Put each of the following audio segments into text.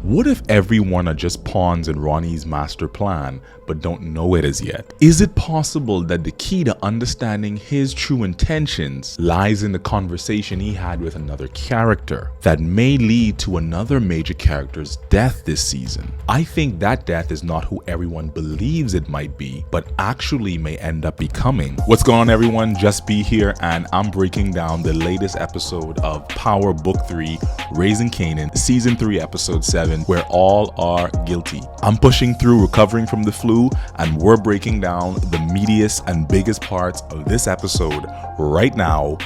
What if everyone are just pawns in Ronnie's master plan, but don't know it as yet? Is it possible that the key to understanding his true intentions lies in the conversation he had with another character that may lead to another major character's death this season? I think that death is not who everyone believes it might be, but actually may end up becoming. What's going on, everyone? Just Be here, and I'm breaking down the latest episode of Power Book 3, Raising Kanan, Season 3, Episode 7, where all are guilty. I'm pushing through recovering from the flu, and we're breaking down the meatiest and biggest parts of this episode right now.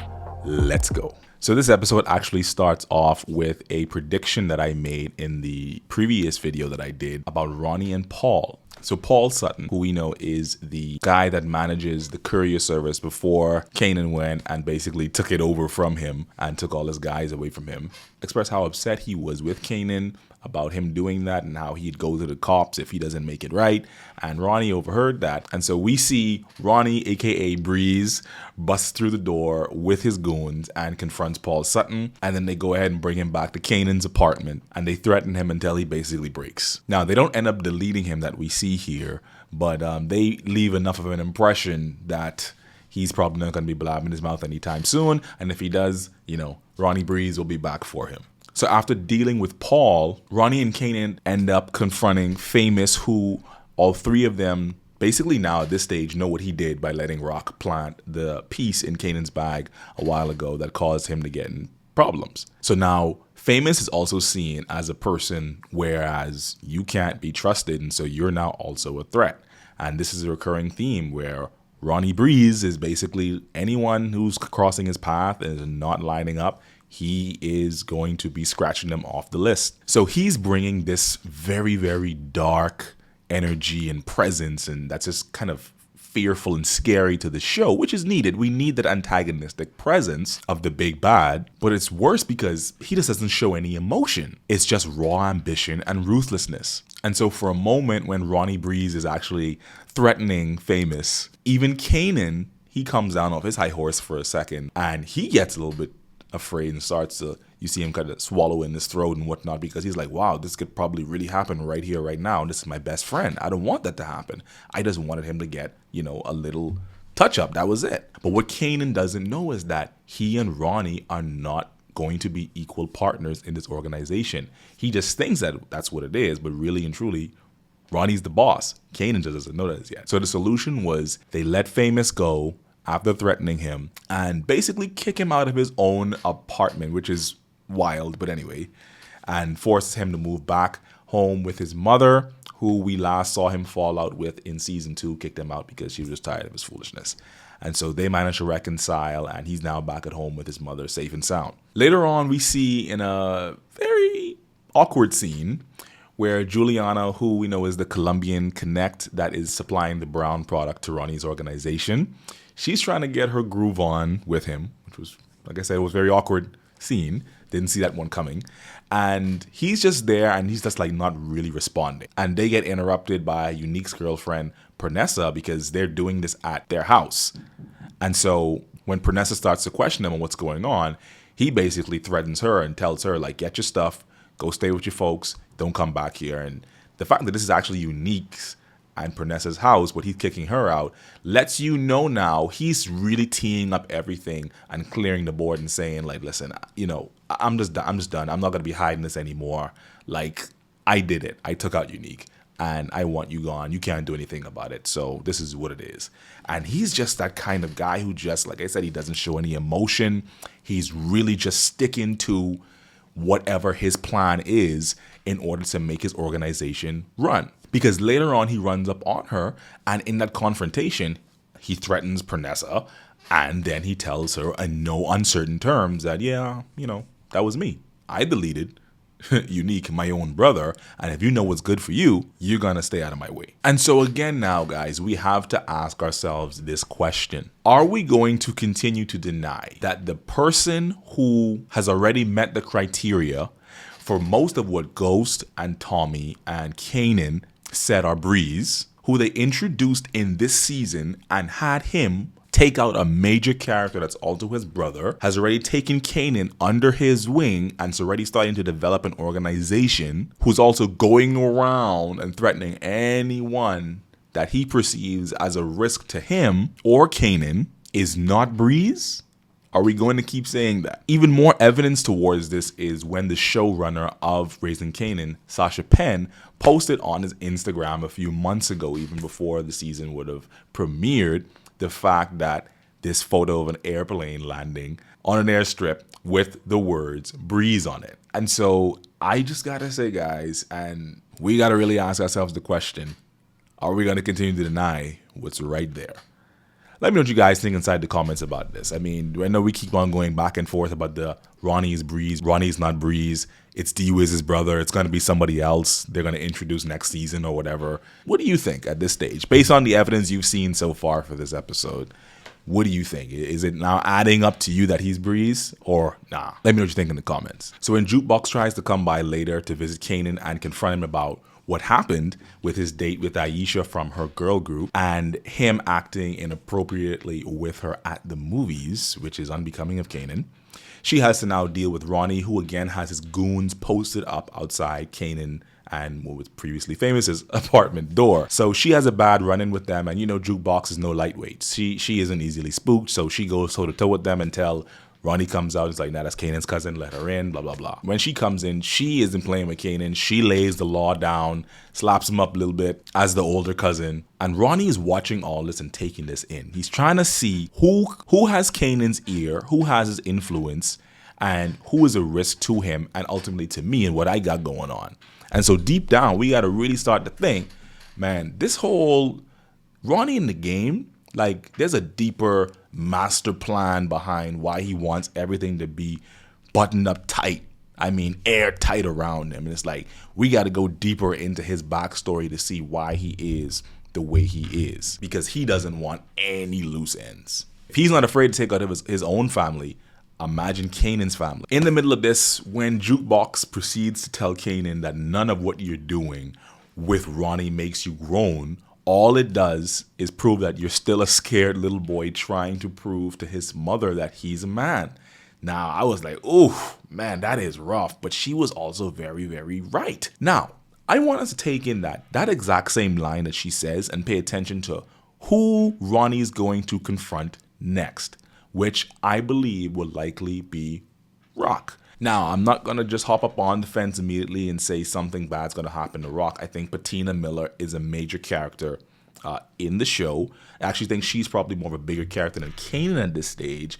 Let's go. So this episode actually starts off with a prediction that I made in the previous video that I did about Ronnie and Paul. So Paul Sutton, who we know is the guy that manages the courier service before Kanan went and basically took it over from him and took all his guys away from him, expressed how upset he was with Kanan about him doing that and how he'd go to the cops if he doesn't make it right. And Ronnie overheard that. And so we see Ronnie, aka Breeze, busts through the door with his goons and confronts Paul Sutton. And then they go ahead and bring him back to Kanan's apartment and they threaten him until he basically breaks. Now, they don't end up deleting him that we see here, but they leave enough of an impression that he's probably not going to be blabbing his mouth anytime soon. And if he does, Ronnie Breeze will be back for him. So after dealing with Paul, Ronnie and Kanan end up confronting Famous, who all three of them basically now at this stage know what he did by letting Rock plant the piece in Kanan's bag a while ago that caused him to get in problems. So now Famous is also seen as a person whereas you can't be trusted, and so you're now also a threat. And this is a recurring theme where Ronnie Breeze is basically anyone who's crossing his path and not lining up, he is going to be scratching them off the list. So he's bringing this very, very dark energy and presence, and that's just kind of fearful and scary to the show, which is needed. We need that antagonistic presence of the big bad, but it's worse because he just doesn't show any emotion. It's just raw ambition and ruthlessness. And so for a moment when Ronnie Breeze is actually threatening Famous, even Kanan, he comes down off his high horse for a second and he gets a little bit afraid and starts to, you see him kind of swallow in his throat and whatnot, because he's like, wow, this could probably really happen right here, right now. This is my best friend. I don't want that to happen. I just wanted him to get, a little touch up. That was it. But what Kanan doesn't know is that he and Ronnie are not going to be equal partners in this organization. He just thinks that that's what it is, but really and truly, Ronnie's the boss. Kanan just doesn't know that yet. So the solution was they let Famous go after threatening him and basically kick him out of his own apartment, which is wild, but anyway, and forces him to move back home with his mother, who we last saw him fall out with in season 2, kicked him out because she was just tired of his foolishness. And so they managed to reconcile, and he's now back at home with his mother, safe and sound. Later on, we see in a very awkward scene where Juliana, who we know is the Colombian connect that is supplying the brown product to Ronnie's organization, she's trying to get her groove on with him, which was, like I said, it was a very awkward scene. Didn't see that one coming. And he's just there and he's just like not really responding. And they get interrupted by Unique's girlfriend, Pernessa, because they're doing this at their house. And so when Pernessa starts to question him on what's going on, he basically threatens her and tells her, like, get your stuff, go stay with your folks, don't come back here. And the fact that this is actually Unique's and Pernessa's house, but he's kicking her out, lets you know now he's really teeing up everything and clearing the board and saying, like, listen, I'm just done. I'm not going to be hiding this anymore. Like, I did it. I took out Unique and I want you gone. You can't do anything about it. So this is what it is. And he's just that kind of guy who just, like I said, he doesn't show any emotion. He's really just sticking to whatever his plan is in order to make his organization run. Because later on, he runs up on her, and in that confrontation, he threatens Pernessa, and then he tells her in no uncertain terms that, yeah, that was me. I deleted Unique, my own brother, and if you know what's good for you, you're gonna stay out of my way. And so again now, guys, we have to ask ourselves this question. Are we going to continue to deny that the person who has already met the criteria for most of what Ghost and Tommy and Kanan said are Breeze, who they introduced in this season and had him take out a major character that's also his brother, has already taken Kanan under his wing, and is already starting to develop an organization who's also going around and threatening anyone that he perceives as a risk to him or Kanan, is not Breeze? Are we going to keep saying that? Even more evidence towards this is when the showrunner of Raising Kanan, Sasha Penn, posted on his Instagram a few months ago, even before the season would have premiered, the fact that this photo of an airplane landing on an airstrip with the words Breeze on it. And so I just gotta say, guys, and we gotta really ask ourselves the question, are we gonna continue to deny what's right there? Let me know what you guys think inside the comments about this. I mean, I know we keep on going back and forth about the Ronnie's Breeze. Ronnie's not Breeze. It's D-Wiz's brother. It's going to be somebody else they're going to introduce next season or whatever. What do you think at this stage? Based on the evidence you've seen so far for this episode, what do you think? Is it now adding up to you that he's Breeze or nah? Let me know what you think in the comments. So when Jukebox tries to come by later to visit Kanan and confront him about what happened with his date with Aisha from her girl group and him acting inappropriately with her at the movies, which is unbecoming of Kanan, she has to now deal with Ronnie, who again has his goons posted up outside Kanan and what was previously famous as apartment door. So she has a bad run-in with them, and you know Jukebox is no lightweight. She isn't easily spooked, so she goes toe-to-toe with them until Ronnie comes out. It's like, nah, that's Kanan's cousin, let her in, blah, blah, blah. When she comes in, she isn't playing with Kanan. She lays the law down, slaps him up a little bit as the older cousin. And Ronnie is watching all this and taking this in. He's trying to see who has Kanan's ear, who has his influence, and who is a risk to him and ultimately to me and what I got going on. And so deep down, we got to really start to think, man, this whole Ronnie in the game, like, there's a deeper master plan behind why he wants everything to be buttoned up tight. I mean, airtight around him. And it's like, we got to go deeper into his backstory to see why he is the way he is. Because he doesn't want any loose ends. If he's not afraid to take out his own family, imagine Kanan's family. In the middle of this, when Jukebox proceeds to tell Kanan that none of what you're doing with Ronnie makes you grown, all it does is prove that you're still a scared little boy trying to prove to his mother that he's a man. Now, I was like, oh, man, that is rough. But she was also very, very right. Now, I want us to take in that exact same line that she says and pay attention to who Ronnie's going to confront next, which I believe will likely be Rock. Now, I'm not going to just hop up on the fence immediately and say something bad's going to happen to Rock. I think Patina Miller is a major character in the show. I actually think she's probably more of a bigger character than Kanan at this stage.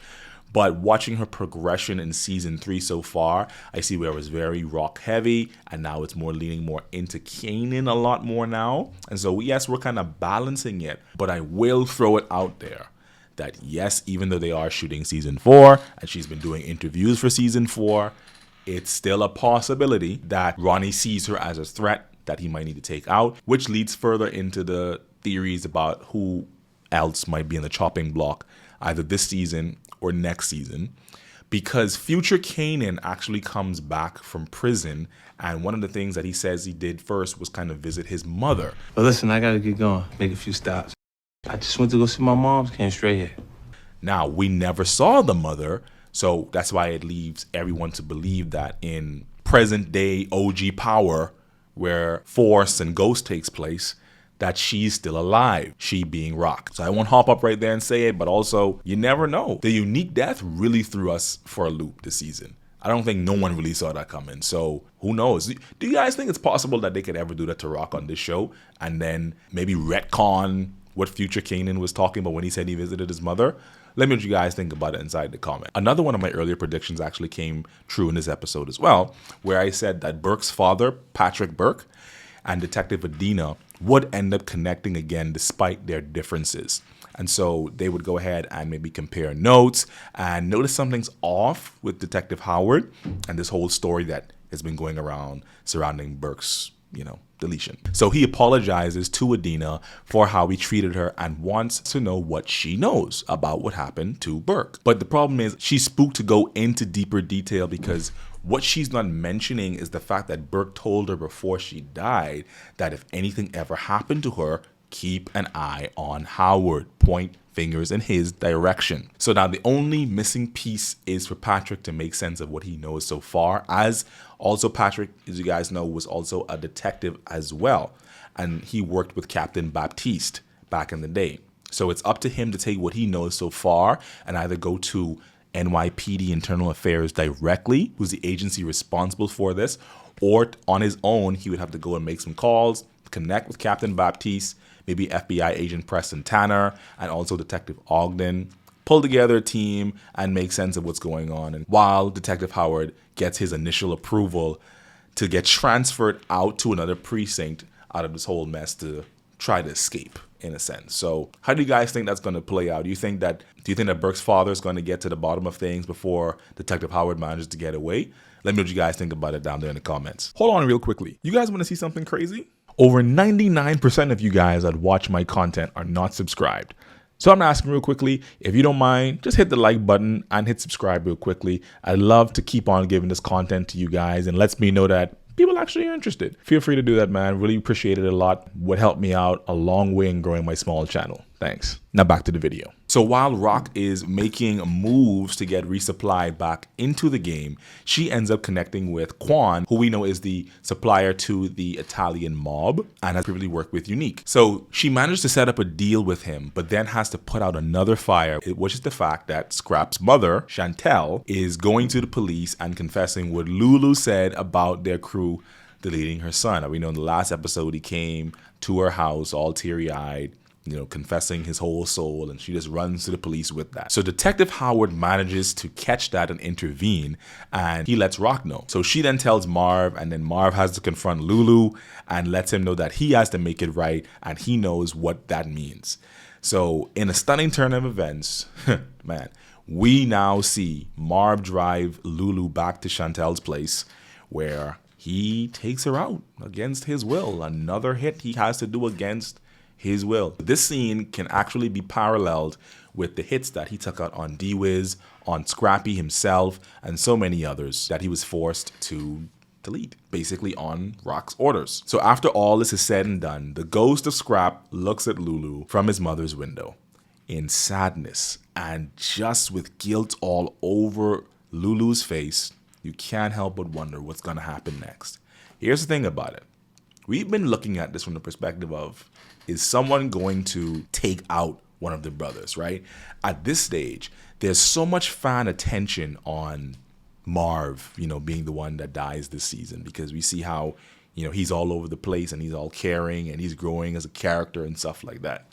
But watching her progression in season 3 so far, I see where it was very Rock heavy, and now it's more leaning more into Kanan a lot more now. And so, yes, we're kind of balancing it, but I will throw it out there that yes, even though they are shooting season 4 and she's been doing interviews for season 4, it's still a possibility that Ronnie sees her as a threat that he might need to take out, which leads further into the theories about who else might be in the chopping block either this season or next season, because future Kanan actually comes back from prison, and one of the things that he says he did first was kind of visit his mother. But listen, I gotta get going, make a few stops. I just went to go see my mom, came straight here. Now, we never saw the mother, so that's why it leaves everyone to believe that in present day OG Power, where Force and Ghost takes place, that she's still alive, she being Rock. So I won't hop up right there and say it, but also, you never know. The unique death really threw us for a loop this season. I don't think no one really saw that coming, so who knows? Do you guys think it's possible that they could ever do that to Rock on this show and then maybe retcon what future Kanan was talking about when he said he visited his mother? Let me know what you guys think about it inside the comment. Another one of my earlier predictions actually came true in this episode as well, where I said that Burke's father, Patrick Burke, and Detective Adina would end up connecting again despite their differences. And so they would go ahead and maybe compare notes and notice something's off with Detective Howard and this whole story that has been going around surrounding Burke's, deletion. So he apologizes to Adina for how he treated her and wants to know what she knows about what happened to Burke. But the problem is she's spooked to go into deeper detail because what she's not mentioning is the fact that Burke told her before she died that if anything ever happened to her, keep an eye on Howard. Point fingers in his direction. So now the only missing piece is for Patrick to make sense of what he knows so far, as also Patrick, as you guys know, was also a detective as well. And he worked with Captain Baptiste back in the day. So it's up to him to take what he knows so far and either go to NYPD Internal Affairs directly, who's the agency responsible for this, or on his own, he would have to go and make some calls, connect with Captain Baptiste, maybe FBI agent Preston Tanner, and also Detective Ogden, pull together a team and make sense of what's going on. And while Detective Howard gets his initial approval to get transferred out to another precinct out of this whole mess to try to escape, in a sense. So how do you guys think that's going to play out? Do you think that Burke's father is going to get to the bottom of things before Detective Howard manages to get away? Let me know what you guys think about it down there in the comments. Hold on real quickly. You guys want to see something crazy? Over 99% of you guys that watch my content are not subscribed. So I'm asking real quickly, if you don't mind, just hit the like button and hit subscribe real quickly. I'd love to keep on giving this content to you guys and lets me know that people actually are interested. Feel free to do that, man. Really appreciate it a lot. Would help me out a long way in growing my small channel. Thanks. Now back to the video. So while Rock is making moves to get resupply back into the game, she ends up connecting with Quan, who we know is the supplier to the Italian mob and has previously worked with Unique. So she managed to set up a deal with him, but then has to put out another fire, which is the fact that Scrap's mother, Chantel, is going to the police and confessing what Lulu said about their crew deleting her son. And we know in the last episode he came to her house all teary-eyed, confessing his whole soul, and she just runs to the police with that. So Detective Howard manages to catch that and intervene, and he lets Rock know. So she then tells Marv, and then Marv has to confront Lulu and lets him know that he has to make it right, and he knows what that means. So in a stunning turn of events, man, we now see Marv drive Lulu back to Chantel's place, where he takes her out against his will. Another hit he has to do against his will. This scene can actually be paralleled with the hits that he took out on D-Wiz, on Scrappy himself, and so many others that he was forced to delete, basically on Rock's orders. So after all this is said and done, the ghost of Scrap looks at Lulu from his mother's window in sadness, and just with guilt all over Lulu's face, you can't help but wonder what's gonna happen next. Here's the thing about it. We've been looking at this from the perspective of, is someone going to take out one of the brothers, right? At this stage, there's so much fan attention on Marv, being the one that dies this season, because we see how, he's all over the place and he's all caring and he's growing as a character and stuff like that.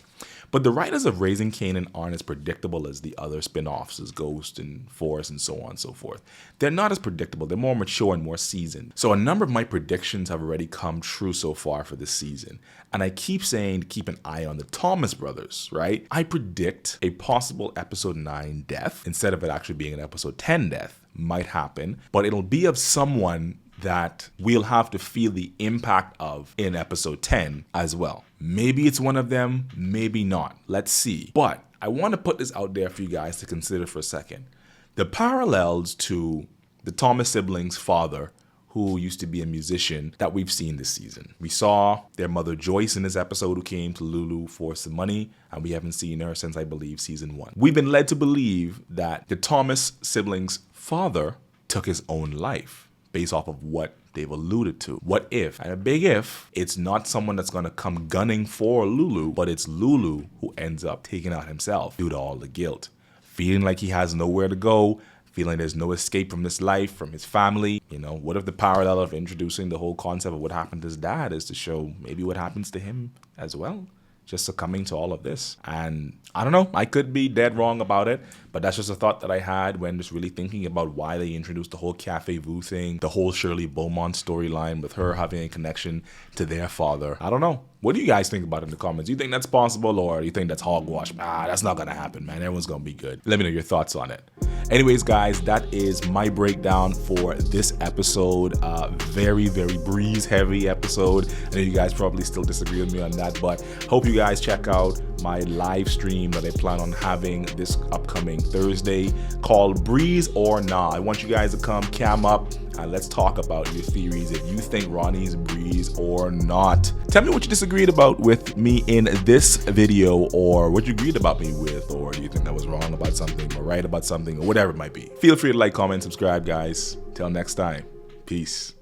But the writers of Raising Kanan aren't as predictable as the other spin-offs, as Ghost and Force and so on and so forth. They're not as predictable. They're more mature and more seasoned. So a number of my predictions have already come true so far for this season. And I keep saying to keep an eye on the Thomas brothers, right? I predict a possible episode 9 death, instead of it actually being an episode 10 death, might happen. But it'll be of someone that we'll have to feel the impact of in episode 10 as well. Maybe it's one of them, maybe not. Let's see. But I want to put this out there for you guys to consider for a second. The parallels to the Thomas siblings' father, who used to be a musician, that we've seen this season. We saw their mother Joyce in this episode, who came to Lulu for some money, and we haven't seen her since, I believe, season 1. We've been led to believe that the Thomas siblings' father took his own life, based off of what they've alluded to. What if, and a big if, it's not someone that's gonna come gunning for Lulu, but it's Lulu who ends up taking out himself due to all the guilt. Feeling like he has nowhere to go, feeling there's no escape from this life, from his family. What if the parallel of introducing the whole concept of what happened to his dad is to show maybe what happens to him as well? Just succumbing to all of this. And I don't know, I could be dead wrong about it, but that's just a thought that I had when just really thinking about why they introduced the whole Cafe Vu thing, the whole Shirley Beaumont storyline with her having a connection to their father. I don't know. What do you guys think about it in the comments? Do you think that's possible, or do you think that's hogwash? That's not gonna happen, man. Everyone's gonna be good. Let me know your thoughts on it. Anyways, guys, that is my breakdown for this episode. Very, very breeze heavy episode. I know you guys probably still disagree with me on that, but hope you guys check out my live stream that I plan on having this upcoming Thursday called Breeze or Nah. I want you guys to come cam up and let's talk about your theories if you think Ronnie's a breeze or not. Tell me what you disagreed about with me in this video, or what you agreed about me with, or you think I was wrong about something or right about something, or whatever it might be. Feel free to like, comment, subscribe, guys. Till next time, peace.